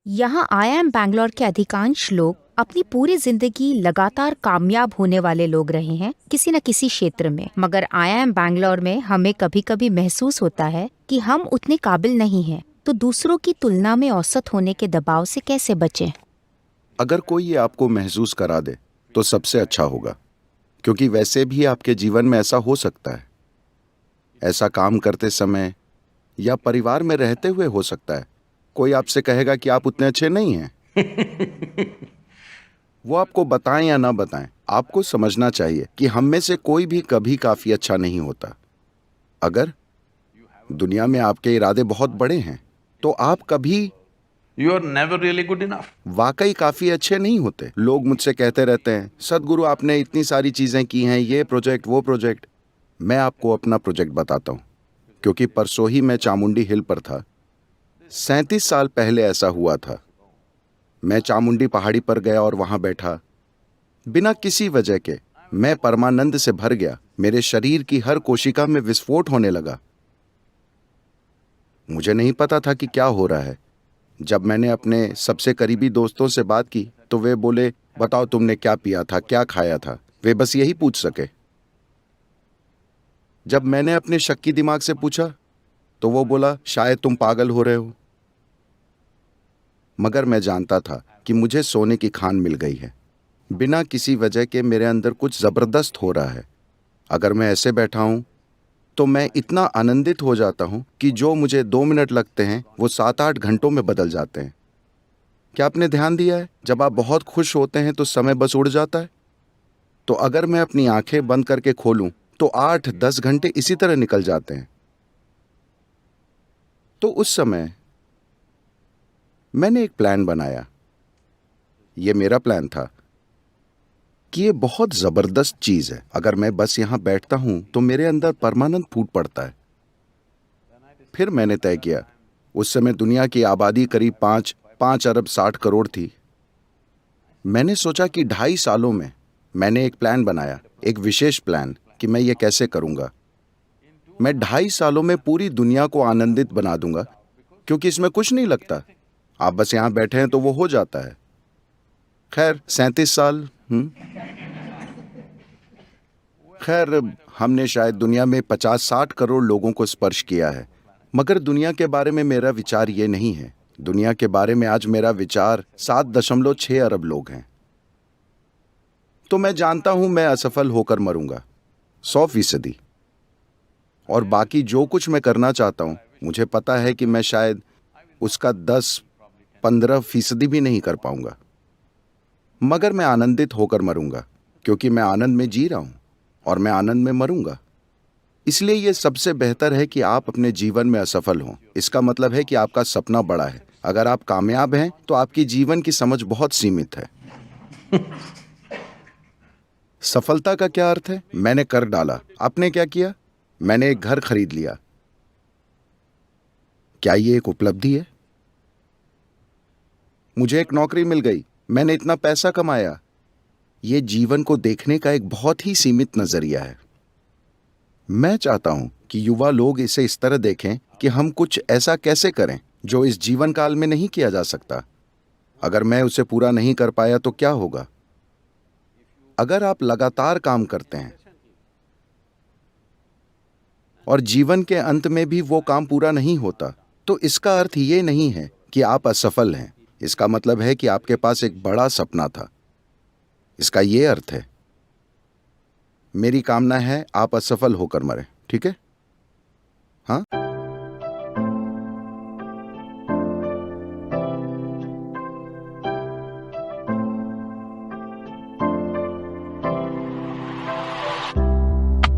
यहाँ IIM बैंगलोर के अधिकांश लोग अपनी पूरी जिंदगी लगातार कामयाब होने वाले लोग रहे हैं किसी न किसी क्षेत्र में। मगर IIM बैंगलोर में हमें कभी कभी महसूस होता है कि हम उतने काबिल नहीं हैं। तो दूसरों की तुलना में औसत होने के दबाव से कैसे बचें? अगर कोई ये आपको महसूस करा दे तो सबसे अच्छा होगा, क्योंकि वैसे भी आपके जीवन में ऐसा हो सकता है। ऐसा काम करते समय या परिवार में रहते हुए हो सकता है। कोई आपसे कहेगा कि आप उतने अच्छे नहीं हैं। वो आपको बताएं या ना बताएं, आपको समझना चाहिए कि हम में से कोई भी कभी काफी अच्छा नहीं होता। अगर दुनिया में आपके इरादे बहुत बड़े हैं तो आप कभी You are never really good enough. वाकई काफी अच्छे नहीं होते। लोग मुझसे कहते रहते हैं, सदगुरु आपने इतनी सारी चीजें की हैं, ये प्रोजेक्ट वो प्रोजेक्ट। मैं आपको अपना प्रोजेक्ट बताता हूँ, क्योंकि परसों ही मैं चामुंडी हिल पर था। 37 साल पहले ऐसा हुआ था। मैं चामुंडी पहाड़ी पर गया और वहां बैठा। बिना किसी वजह के मैं परमानंद से भर गया। मेरे शरीर की हर कोशिका में विस्फोट होने लगा। मुझे नहीं पता था कि क्या हो रहा है। जब मैंने अपने सबसे करीबी दोस्तों से बात की तो वे बोले, बताओ तुमने क्या पिया था, क्या खाया था। वे बस यही पूछ सके। जब मैंने अपने शक्की दिमाग से पूछा तो वो बोला, शायद तुम पागल हो रहे हो। मगर मैं जानता था कि मुझे सोने की खान मिल गई है। बिना किसी वजह के मेरे अंदर कुछ जबरदस्त हो रहा है। अगर मैं ऐसे बैठा हूं तो मैं इतना आनंदित हो जाता हूं कि जो मुझे 2 मिनट लगते हैं वो 7-8 घंटों में बदल जाते हैं। क्या आपने ध्यान दिया है, जब आप बहुत खुश होते हैं तो समय बस उड़ जाता है। तो अगर मैं अपनी आंखें बंद करके खोलूं तो 8-10 घंटे इसी तरह निकल जाते हैं। तो उस समय मैंने एक प्लान बनाया। ये मेरा प्लान था कि ये बहुत जबरदस्त चीज है। अगर मैं बस यहां बैठता हूं तो मेरे अंदर परमानेंट फूट पड़ता है। फिर मैंने तय किया, उस समय दुनिया की आबादी करीब 5 अरब 60 करोड़ थी। मैंने सोचा कि 2.5 सालों में मैंने एक प्लान बनाया, एक विशेष प्लान कि मैं ये कैसे करूंगा। मैं 2.5 सालों में पूरी दुनिया को आनंदित बना दूंगा, क्योंकि इसमें कुछ नहीं लगता। आप बस यहां बैठे हैं तो वो हो जाता है। खैर 37 साल। खैर, हमने शायद दुनिया में 50-60 करोड़ लोगों को स्पर्श किया है। मगर दुनिया के बारे में मेरा विचार ये नहीं है। दुनिया के बारे में आज मेरा विचार 7.6 अरब लोग हैं। तो मैं जानता हूं मैं असफल होकर मरूंगा, 100%। और बाकी जो कुछ मैं करना चाहता हूं, मुझे पता है कि मैं शायद उसका 10-15% भी नहीं कर पाऊंगा। मगर मैं आनंदित होकर मरूंगा, क्योंकि मैं आनंद में जी रहा हूं और मैं आनंद में मरूंगा। इसलिए यह सबसे बेहतर है कि आप अपने जीवन में असफल हों। इसका मतलब है कि आपका सपना बड़ा है। अगर आप कामयाब हैं तो आपकी जीवन की समझ बहुत सीमित है। सफलता का क्या अर्थ है? मैंने कर डाला। आपने क्या किया? मैंने एक घर खरीद लिया। क्या ये एक उपलब्धि है? मुझे एक नौकरी मिल गई। मैंने इतना पैसा कमाया। ये जीवन को देखने का एक बहुत ही सीमित नजरिया है। मैं चाहता हूं कि युवा लोग इसे इस तरह देखें कि हम कुछ ऐसा कैसे करें जो इस जीवन काल में नहीं किया जा सकता। अगर मैं उसे पूरा नहीं कर पाया तो क्या होगा? अगर आप लगातार काम करते हैं और जीवन के अंत में भी वो काम पूरा नहीं होता, तो इसका अर्थ ये नहीं है कि आप असफल हैं। इसका मतलब है कि आपके पास एक बड़ा सपना था। इसका ये अर्थ है। मेरी कामना है आप असफल होकर मरें, ठीक है? हाँ।